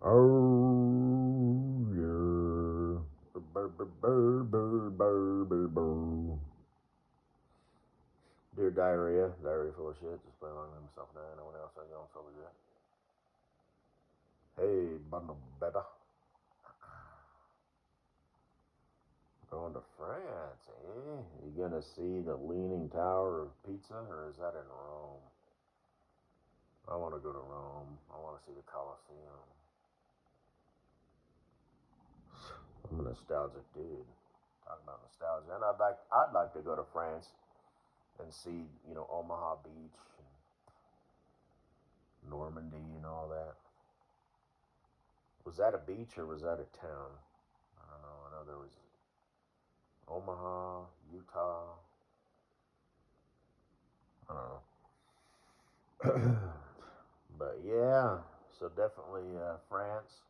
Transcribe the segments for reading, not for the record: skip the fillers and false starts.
Oh yeah. Burr, burr, burr, burr, burr, burr, burr. Dear diarrhea, diarrhea full of shit. Just play along with myself now. No one else I know so good. Hey, bundle better. Going to France, eh? You gonna see the Leaning Tower of Pizza, or is that in Rome? I want to go to Rome. I want to see the Colosseum. I'm a nostalgic dude. Talking about nostalgia, and I'd like to go to France and see, Omaha Beach, and Normandy, and all that. Was that a beach or was that a town? I don't know. I know there was Omaha, Utah. I don't know. But yeah, so definitely France,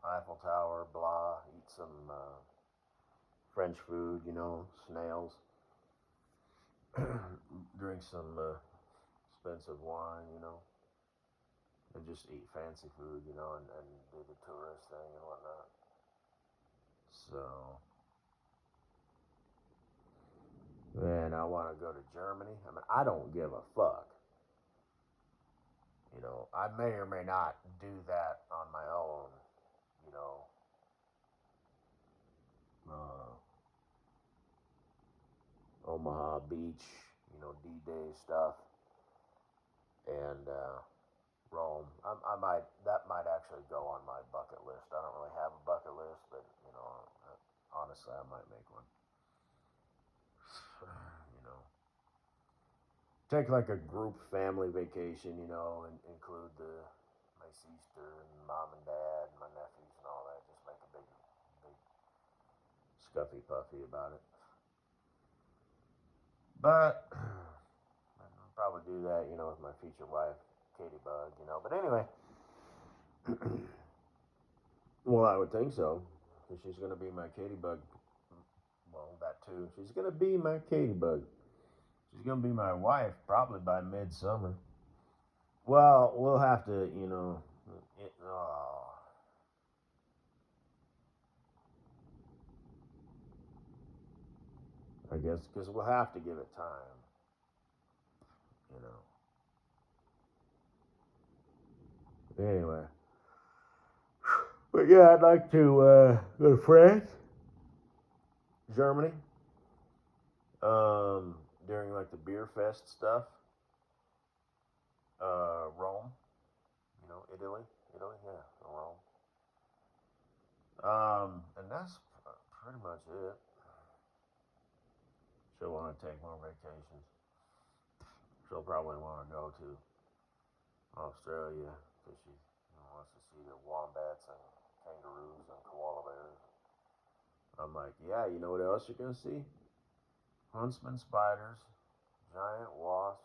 Eiffel Tower, blah. Eat some French food, snails. Drink some expensive wine, and just eat fancy food, and do the tourist thing and whatnot. So, man, I want to go to Germany. I mean, I don't give a fuck. I may or may not do that on my own. You know, uh, Omaha Beach, D-Day stuff, and Rome. I might that might actually go on my bucket list. I don't really have a bucket list, but honestly, I might make one. you know, take like a group family vacation, and include my sister and mom and dad and my nephews and all that. Just make a big scuffy puffy about it. But I'll probably do that, with my future wife, Katie Bug, But anyway, well, I would think so, because she's gonna be my Katie Bug. Well, that too. She's gonna be my Katie Bug. She's gonna be my wife probably by midsummer. Well, we'll have to, oh, I guess because we'll have to give it time, you know. Anyway, but yeah, I'd like to go to France, Germany, during like the beer fest stuff, Rome, Italy, yeah, Rome. And that's pretty much it. She'll want to take more vacations. She'll probably want to go to Australia because she wants to see the wombats and kangaroos and koala bears. I'm like, yeah, you know what else you're gonna see? Huntsman spiders, giant wasps,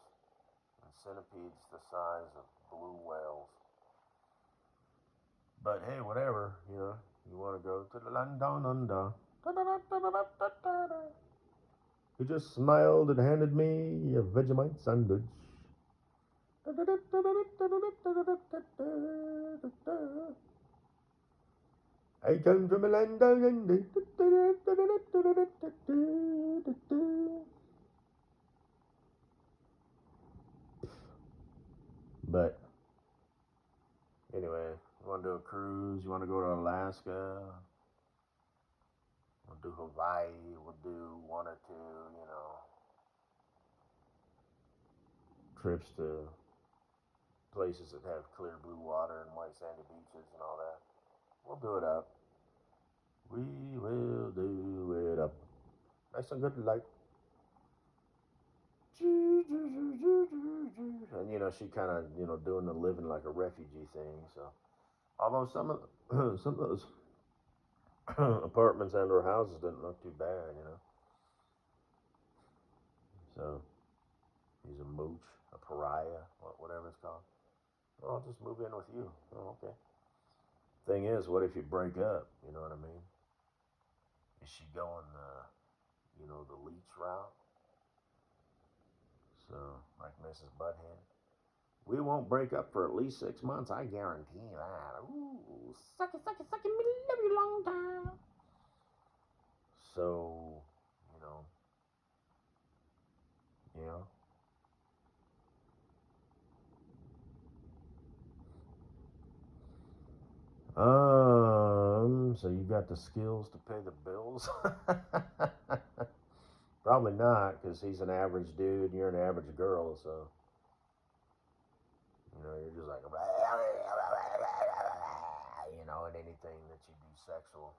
and centipedes the size of blue whales. But hey, whatever, you want to go to the London under. He just smiled and handed me a Vegemite sandwich. I come from a land down under. But anyway, you want to do a cruise? You want to go to Alaska? We'll do Hawaii. We'll do one or two, trips to places that have clear blue water and white sandy beaches and all that. We'll do it up. We will do it up. Nice and good like. And she kind of doing the living like a refugee thing. So although some of some of those apartments and or houses didn't look too bad. So he's a mooch, a pariah, whatever it's called. Oh, I'll just move in with you. Oh, okay. Thing is, what if you break up? You know what I mean? Is she going the leech route? So like Mrs. Butthead. We won't break up for at least 6 months. I guarantee that. Ooh, suck it, me love you long time. So, you know, yeah. So you got the skills to pay the bills? Probably not, because he's an average dude, and you're an average girl, so you know you're just like, you know, in anything that you do sexual.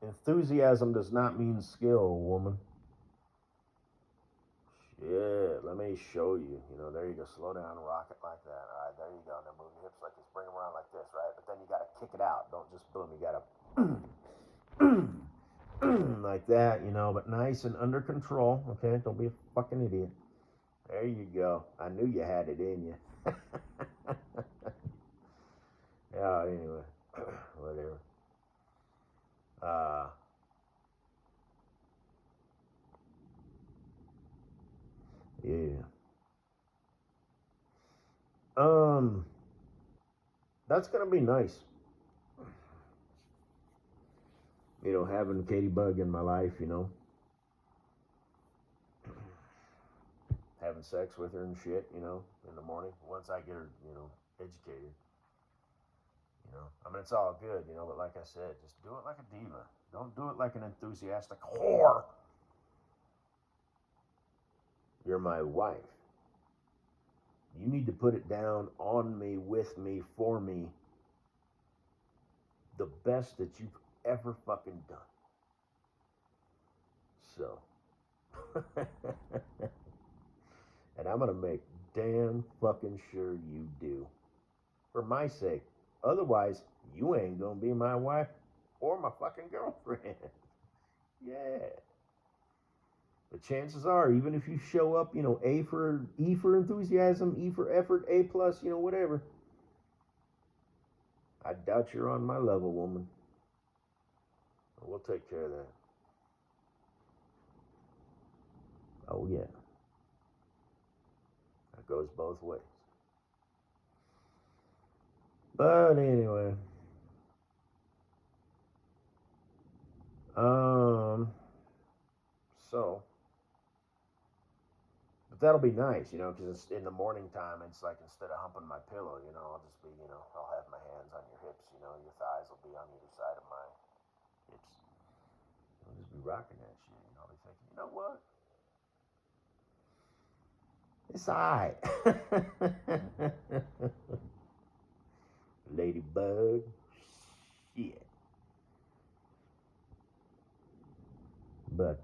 Enthusiasm does not mean skill, woman. Shit, let me show you. You know, there you go. Slow down, rock it like that. All right, there you go. Now move your hips like this. Bring them around like this, right? But then you got to kick it out. Don't just boom. You got to like that, you know, but nice and under control. Okay, don't be a fucking idiot. There you go. I knew you had it in you. Yeah. Anyway, whatever. Uh, yeah. Um, that's gonna be nice. You know, having Katie Bug in my life. You know, having sex with her and shit. You know, in the morning once I get her, you know, educated. You know, I mean, it's all good. You know, but like I said, just do it like a diva. Don't do it like an enthusiastic whore. You're my wife. You need to put it down on me, with me, for me. The best that you've ever fucking done. So, and I'm gonna make damn fucking sure you do. For my sake. Otherwise, you ain't gonna be my wife or my fucking girlfriend. Yeah. But chances are, even if you show up, you know, E for enthusiasm, E for effort, A plus, you know, whatever. I doubt you're on my level, woman. We'll take care of that. Oh yeah. That goes both ways. But anyway. Um so but that'll be nice, you know, because it's in the morning time. It's like instead of humping my pillow, you know, I'll just be, you know, I'll have my hands on your hips, you know, your thighs will be on either side of my hips. I'll just be rocking that shit, and I'll be thinking, you know what? It's alright. Ladybug. Shit. But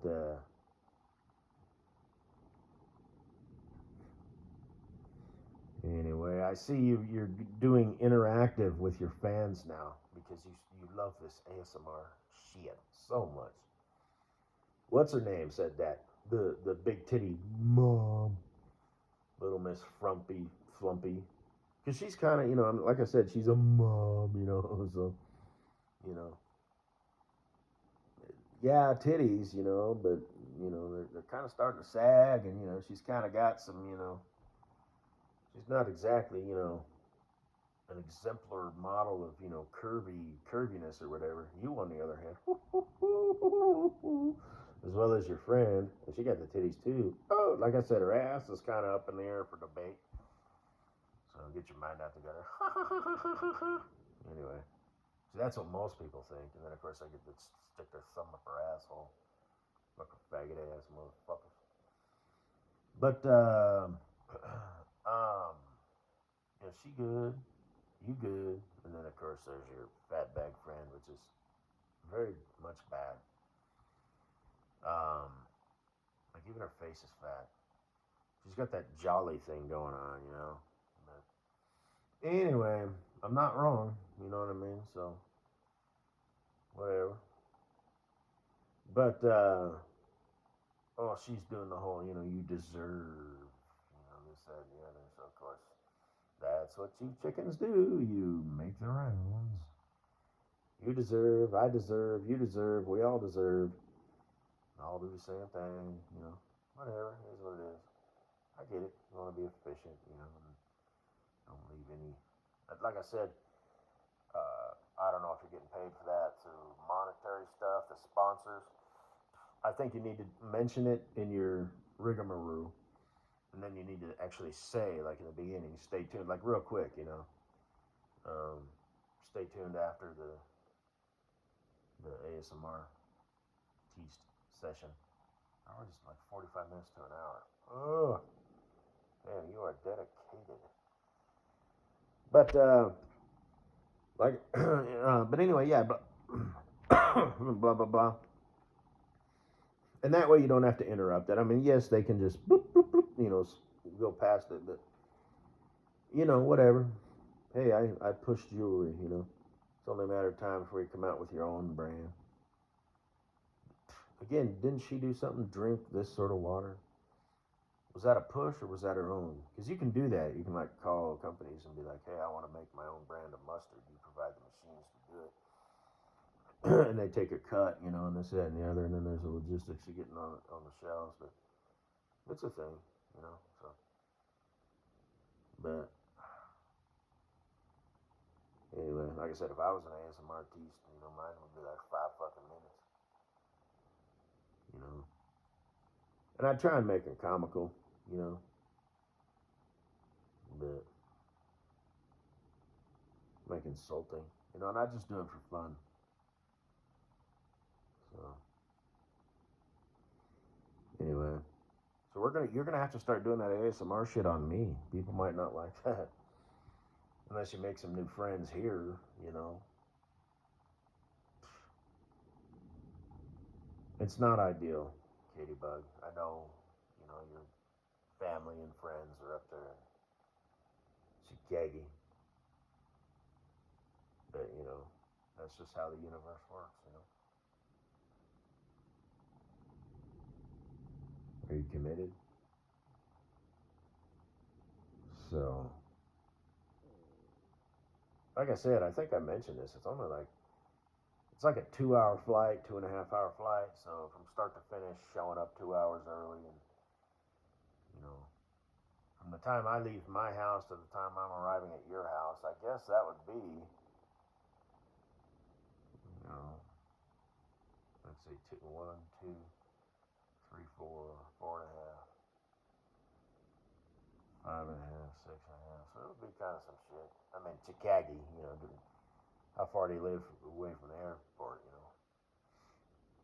anyway, I see you're doing interactive with your fans now because you love this ASMR shit so much. What's her name said that? The big titty mom, little Miss Flumpy, because she's kind of, you know, like I said, she's a mom, you know, so you know, yeah, titties, you know, but you know they're kind of starting to sag, and you know she's kind of got some, you know, she's not exactly, you know, an exemplar model of, you know, curviness or whatever. You, on the other hand, as well as your friend, and she got the titties too. Oh, like I said, her ass is kind of up in the air for debate. So get your mind out together. Anyway, so that's what most people think, and then of course I get to stick their thumb up her asshole. Fucking faggot ass motherfuckers. But um, yeah, she good, you good, and then of course there's your fat bag friend, which is very much bad. Um, like even her face is fat. She's got that jolly thing going on, you know. But anyway, I'm not wrong. You know what I mean? So whatever. But oh, she's doing the whole, you know, you deserve, you know, this, that, and the other. So of course, that's what you chickens do. You make the rounds. You deserve, I deserve, you deserve, we all deserve. All do the same thing, you know. Whatever, it is what it is. I get it. You want to be efficient, you know, and don't leave any. Like I said, I don't know if you're getting paid for that through monetary stuff, the sponsors. I think you need to mention it in your rigmarole, and then you need to actually say, like in the beginning, stay tuned, like real quick, you know. Um, Stay tuned after the ASMR teased session. We're just like 45 minutes to an hour. Oh, man, you are dedicated. But like, but anyway, yeah, but blah blah blah. And that way you don't have to interrupt it. I mean, yes, they can just bloop, bloop, bloop, you know, go past it, but you know, whatever. Hey, I push jewelry, you know. It's only a matter of time before you come out with your own brand. Again, didn't she do something? Drink this sort of water? Was that a push or was that her own? Because you can do that. You can like call companies and be like, hey, I want to make my own brand of mustard. You provide the machines to do it. And they take a cut, you know, and this, that, and the other. And then there's the logistics of getting on the shelves. But it's a thing, you know. So, but anyway, like I said, if I was an ASMR artist, you know, mine would be like 5 fucking minutes, you know. And I try and make it comical, you know. But like insulting, you know, and I just do it for fun. So anyway, so you're gonna have to start doing that ASMR shit on me. People might not like that unless you make some new friends here, you know. It's not ideal, Katie Bug. I know, you know, your family and friends are up there in Chicago, but you know, that's just how the universe works, you know. Are you committed? So, like I said, I think I mentioned this. It's like a 2 hour flight, 2.5 hour flight. So from start to finish, showing up 2 hours early, and you know, from the time I leave my house to the time I'm arriving at your house, I guess that would be, you know, let's see, 4.5, 5.5, 6.5. So it would be kind of some shit. I mean, Chicago, you know, how far do you live away from the airport? You know,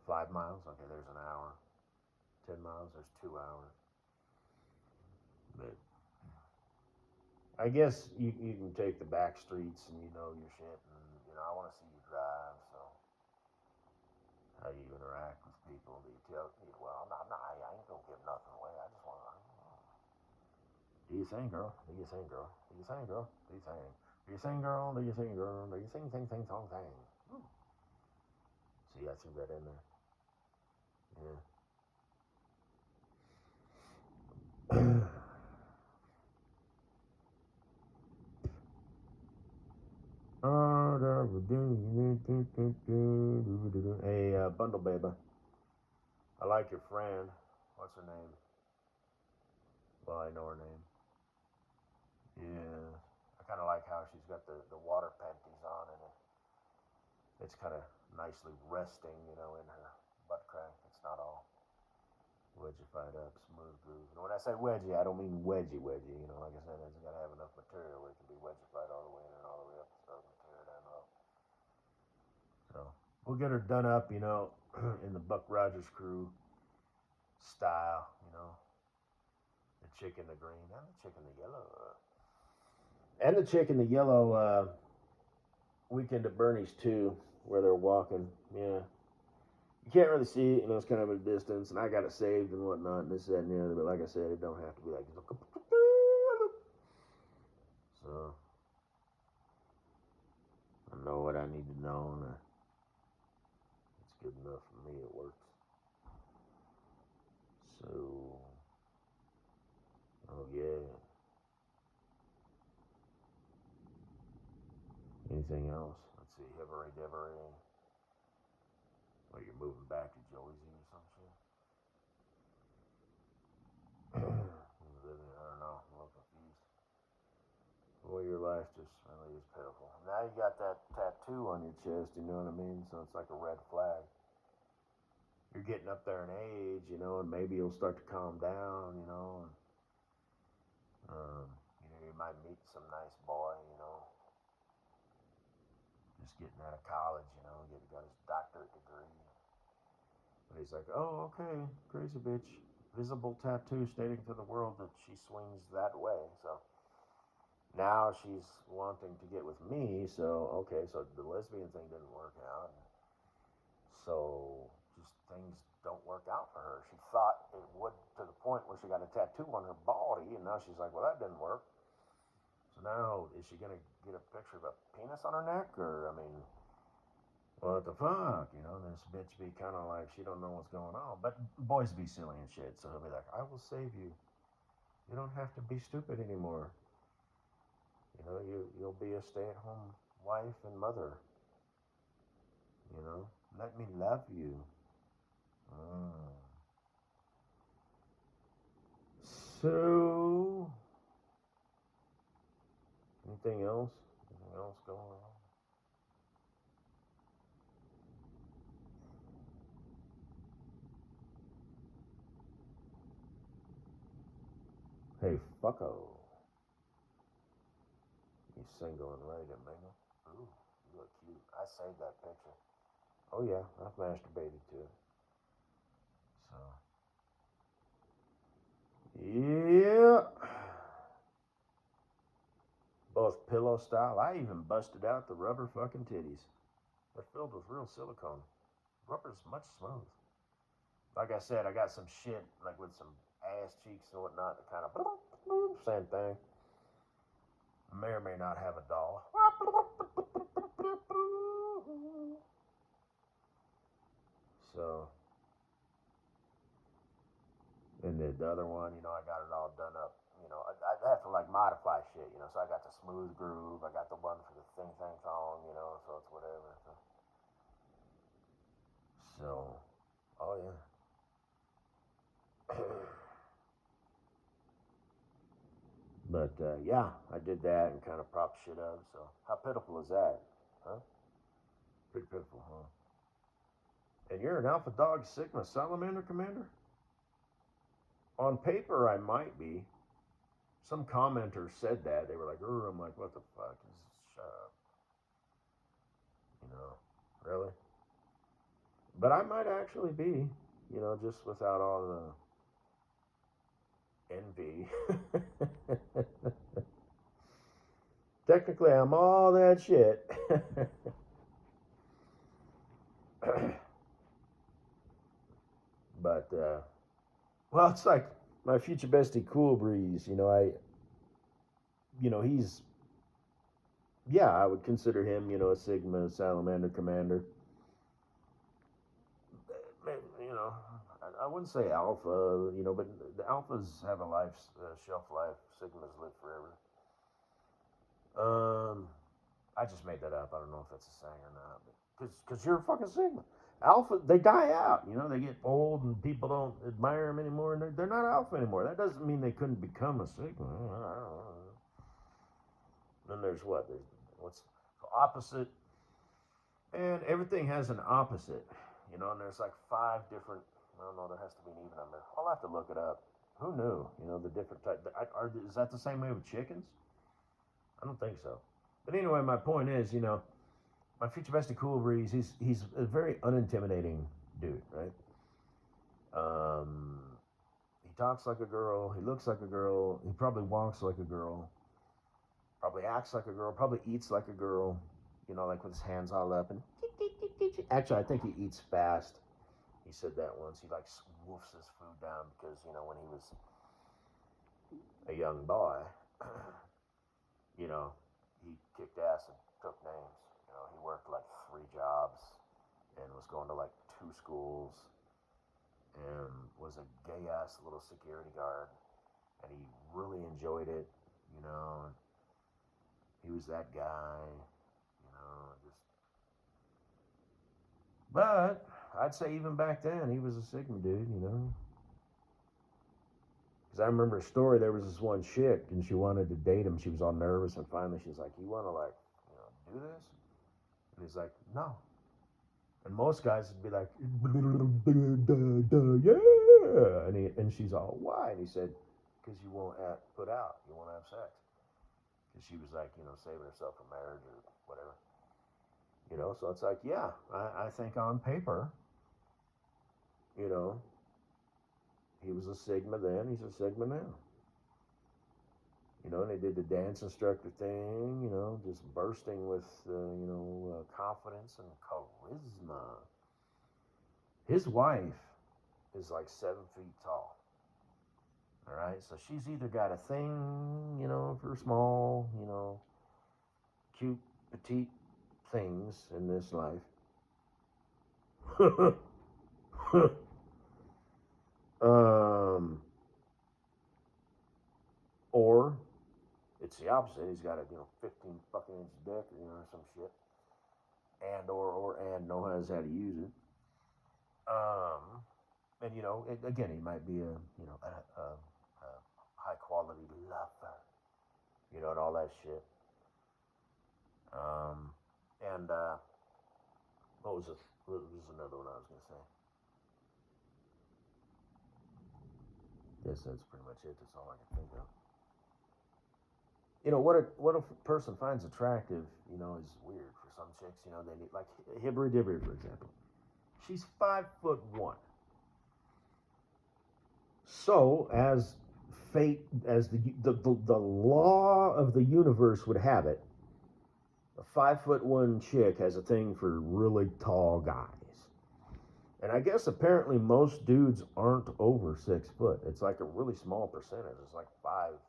5 miles. Okay, there's an hour. 10 miles. There's 2 hours. But I guess you can take the back streets and you know your shit, and you know I want to see you drive. So how you interact with people? Do you tell? Well, I ain't gonna give nothing away. I just want to. Do you sing, girl? Do you sing, girl? Do you sing, girl? Do you sing? Do you sing, girl? Do you sing, girl? Do you sing, song, sing? See, I threw that in there. Yeah. Hey, Bundle Baby. I like your friend. What's her name? Well, I know her name. Yeah. I kind of like how she's got the water panties on and it's kind of nicely resting, you know, in her butt crack. It's not all wedgified up, smooth groove. And when I say wedgie, I don't mean wedgie. You know, like I said, it's got to have enough material where it can be wedgified all the way in and all the way up so it doesn't tear down up. So we'll get her done up, you know, in the Buck Rogers crew style, you know. The chick in the green and the chick in the yellow. And the chick in the yellow Weekend at Bernie's too, where they're walking. Yeah. You can't really see it, you know, it's kind of a distance, and I got it saved and whatnot, and this, that, and the other, but like I said, it don't have to be like, so, I know what I need to know, and it's good enough for me, it works. So, oh yeah. Anything else? Let's see, Hibbery Dibbery. Well, you're moving back to Joey's or some shit. Well, your life just really is pitiful. Now you got that tattoo on your chest, you know what I mean? So it's like a red flag. You're getting up there in age, you know, and maybe you'll start to calm down, you know. And, you might meet some nice boy, you know, just getting out of college, you know, got his doctorate degree. But he's like, oh, okay, crazy bitch. Visible tattoo stating to the world that she swings that way. So now she's wanting to get with me. So, okay, so the lesbian thing didn't work out. So just things don't work out for her. She thought it would to the point where she got a tattoo on her body, and now she's like, well, that didn't work. So now, is she going to get a picture of a penis on her neck? Or, I mean, what the fuck? You know, this bitch be kind of like, she don't know what's going on. But boys be silly and shit, so he'll be like, I will save you. You don't have to be stupid anymore. You know, you'll be a stay-at-home wife and mother. You know, let me love you. So, anything else? Anything else going on? Hey, fucko. You single and ready to mingle? Ooh, you look cute. I saved that picture. Oh yeah, I've masturbated to it. So, yeah. Both pillow style. I even busted out the rubber fucking titties. They're filled with real silicone. Rubber's much smooth. Like I said, I got some shit like with some ass cheeks and whatnot. Kind of same thing. I may or may not have a doll. So, and then the other one, you know, I got it all done up. You know, I have to like modify shit. You know, so I got the smooth groove. I got the one for the thing thong. You know, so it's whatever. So oh yeah. But yeah, I did that and kind of propped shit up. So how pitiful is that, huh? Pretty pitiful, huh? And you're an Alpha Dog Sigma Salamander Commander? On paper, I might be. Some commenter said that. They were like, I'm like, what the fuck? Shut up. You know, really? But I might actually be, you know, just without all the envy. Technically, I'm all that shit. But, well, it's like my future bestie, Cool Breeze. He's, yeah, I would consider him, a Sigma Salamander Commander. You know, I wouldn't say alpha, but the alphas have a shelf life. Sigmas live forever. I just made that up. I don't know if that's a saying or not, but because you're a fucking Sigma. Alpha, they die out. They get old and people don't admire them anymore, and they're not alpha anymore. That doesn't mean they couldn't become a Sigma. Then there's what? What's the opposite? And everything has an opposite, and there's like 5 different. I don't know. There has to be an even number. I'll have to look it up. Who knew? The different type. Is that the same way with chickens? I don't think so. But anyway, my point is, my future bestie Cool Breeze, he's a very unintimidating dude, right? He talks like a girl. He looks like a girl. He probably walks like a girl. Probably acts like a girl. Probably eats like a girl. Like with his hands all up and. Actually, I think he eats fast. He said that once. He like wolfs his food down because when he was a young boy, he kicked ass and took names. He worked like 3 jobs and was going to like 2 schools and was a gay ass little security guard, and he really enjoyed it. He was that guy. Just. But I'd say even back then he was a Sigma dude. Because Because I remember a story, there was this one chick, and she wanted to date him. She was all nervous, and finally she's like, you want to, like, do this? And he's like, no. And most guys would be like, yeah. And she's all, why? And he said, because you won't put out. You won't have sex. Because she was like, saving herself for marriage or whatever. So it's like, yeah, I think on paper, he was a Sigma then, he's a Sigma now. And they did the dance instructor thing, just bursting with, confidence and charisma. His wife is like 7 feet tall. All right, so she's either got a thing, for small, cute, petite things in this life. Or it's the opposite. He's got a 15 fucking inch dick or some shit, and knows how to use it. And again, he might be a high quality lover, and all that shit. And what was another one I was gonna say? Guess that's pretty much it. That's all I can think of. What a person finds attractive, is weird for some chicks. They need, like Hibbery Dibbery, for example. She's 5'1". So, as fate, as the law of the universe would have it, a 5'1" chick has a thing for really tall guys. And I guess apparently most dudes aren't over 6 foot. It's like a really small percentage. It's like 5%.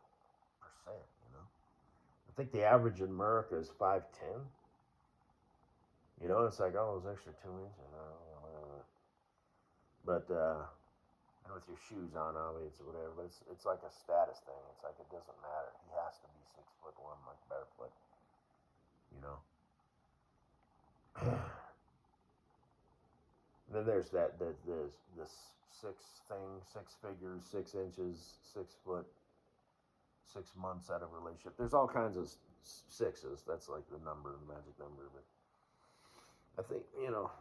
I think the average in America is 5'10". It's like, oh, those extra 2 inches, whatever. But and with your shoes on, obviously, whatever. But it's like a status thing. It's like it doesn't matter. He has to be 6'1", like barefoot. Then there's the 6 figures, 6 inches, 6 foot, 6 months out of a relationship. There's all kinds of sixes. That's like the magic number. But I think,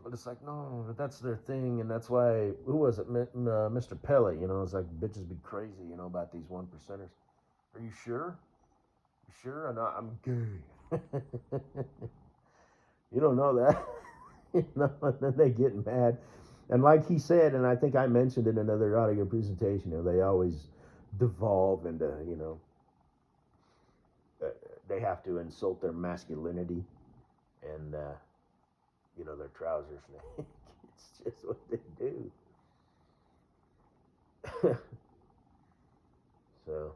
but it's like, no, that's their thing. And that's why, who was it? Mr. Pelly, it's like bitches be crazy, about these 1%ers. Are you sure? You sure? I'm gay. You don't know that. And then they get mad. And like he said, and I think I mentioned in another audio presentation, they always devolve into, they have to insult their masculinity and, their trousers. It's just what they do. So,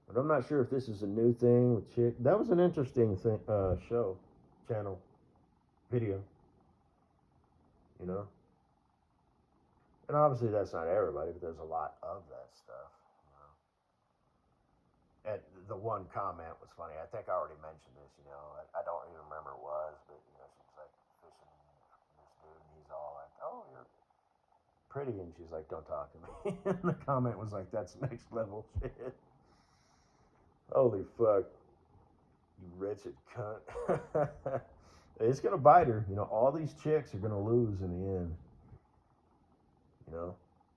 but I'm not sure if this is a new thing with chick. That was an interesting thing, channel, video. And obviously that's not everybody, but there's a lot of that stuff. And the one comment was funny. I think I already mentioned this. I don't even remember what it was, but she's like fishing this dude, and he's all like, "Oh, you're pretty," and she's like, "Don't talk to me." And the comment was like, "That's next level shit." Holy fuck, you wretched cunt. It's gonna bite her. All these chicks are gonna lose in the end.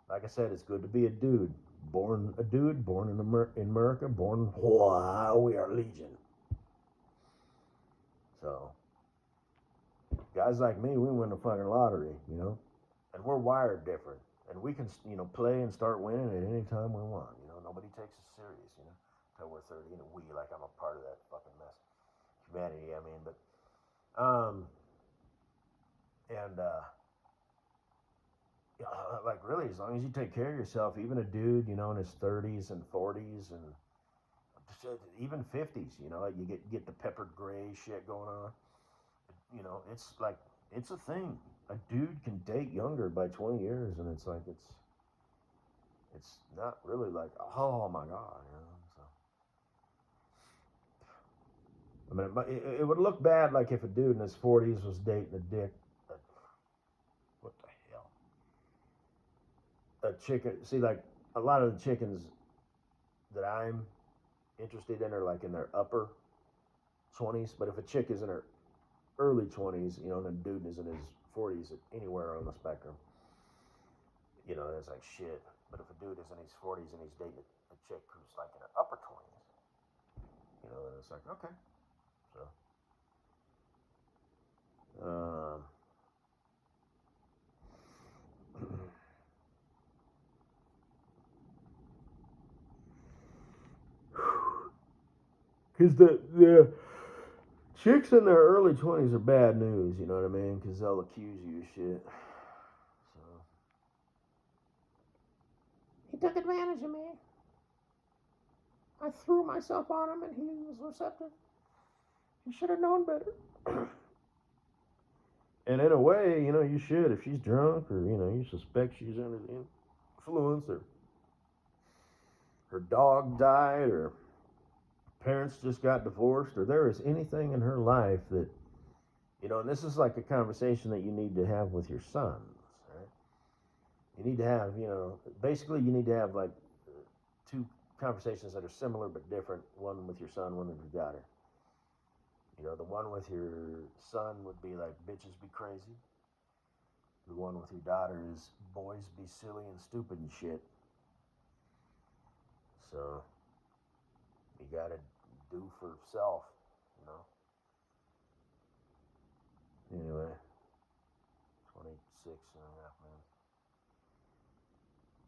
Like I said, it's good to be a dude. Born in America, born we are legion. So, guys like me, we win the fucking lottery, and we're wired different, and we can, play and start winning at any time we want. Nobody takes us serious, until we're 30, and we, like I'm a part of that fucking mess, humanity. I mean, but, like really, as long as you take care of yourself, even a dude, in his 30s and 40s and even 50s, you get the peppered gray shit going on. It's like, it's a thing. A dude can date younger by 20 years, and it's like, it's not really like, oh my God, so. I mean, it would look bad, like if a dude in his 40s was dating a dick. What the hell? A chick, see, like, a lot of the chickens that I'm interested in are like in their upper 20s. But if a chick is in her early 20s, and a dude is in his 40s, anywhere on the spectrum, that's like shit. But if a dude is in his 40s and he's dating a chick who's like in her upper 20s, then it's like, okay. So, because the chicks in their early 20s are bad news, you know what I mean? Because they'll accuse you of shit. So. He took advantage of me. I threw myself on him and he was receptive. He should have known better. And in a way, you should. If she's drunk or, you suspect she's under the influence or her dog died or parents just got divorced or there is anything in her life that, and this is like a conversation that you need to have with your sons, right? You need to have, basically you need to have like two conversations that are similar but different, one with your son, one with your daughter. The one with your son would be like, bitches be crazy. The one with your daughter is, boys be silly and stupid and shit. So, you gotta do for self, Anyway, 26 and a half minutes.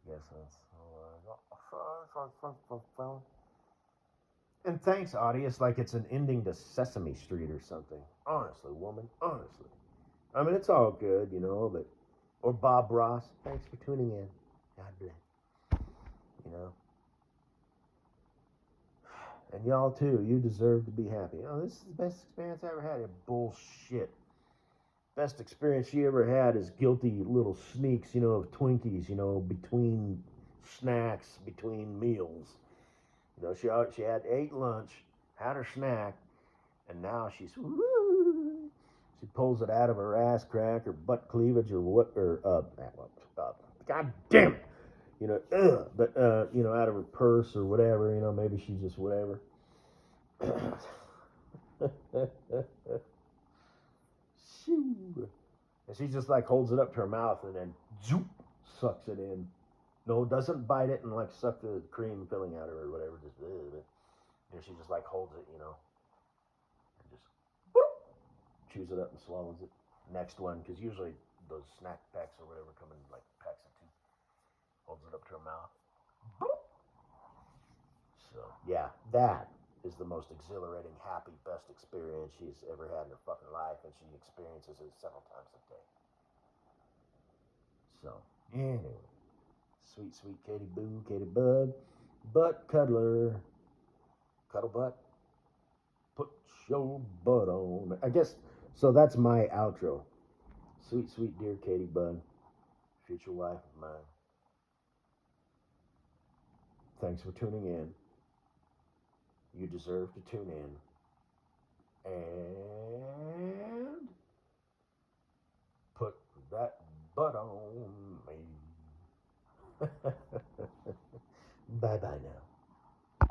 Guess that's all. And thanks, audience, like it's an ending to Sesame Street or something. Honestly, woman, honestly. I mean, it's all good, but... Or Bob Ross, thanks for tuning in. God bless. And y'all, too, you deserve to be happy. This is the best experience I ever had. Bullshit. Best experience she ever had is guilty little sneaks, of Twinkies, between snacks, between meals. She had ate lunch, had her snack, and now she pulls it out of her ass crack or butt cleavage or what, or god damn it, but out of her purse or whatever, maybe she just whatever. And she just like holds it up to her mouth and then zoop, sucks it in. No, doesn't bite it and like suck the cream filling out of it or whatever. Just she just like holds it, and just boop, chews it up and swallows it. Next one, because usually those snack packs or whatever come in like packs of two. Holds it up to her mouth. Boop. So yeah, that is the most exhilarating, happy, best experience she's ever had in her fucking life, and she experiences it several times a day. So anyway. Sweet, sweet Katie Boo, Katie Bug, butt cuddler, cuddle butt, put your butt on. I guess, so that's my outro. Sweet, sweet dear Katie Bug, future wife of mine. Thanks for tuning in. You deserve to tune in.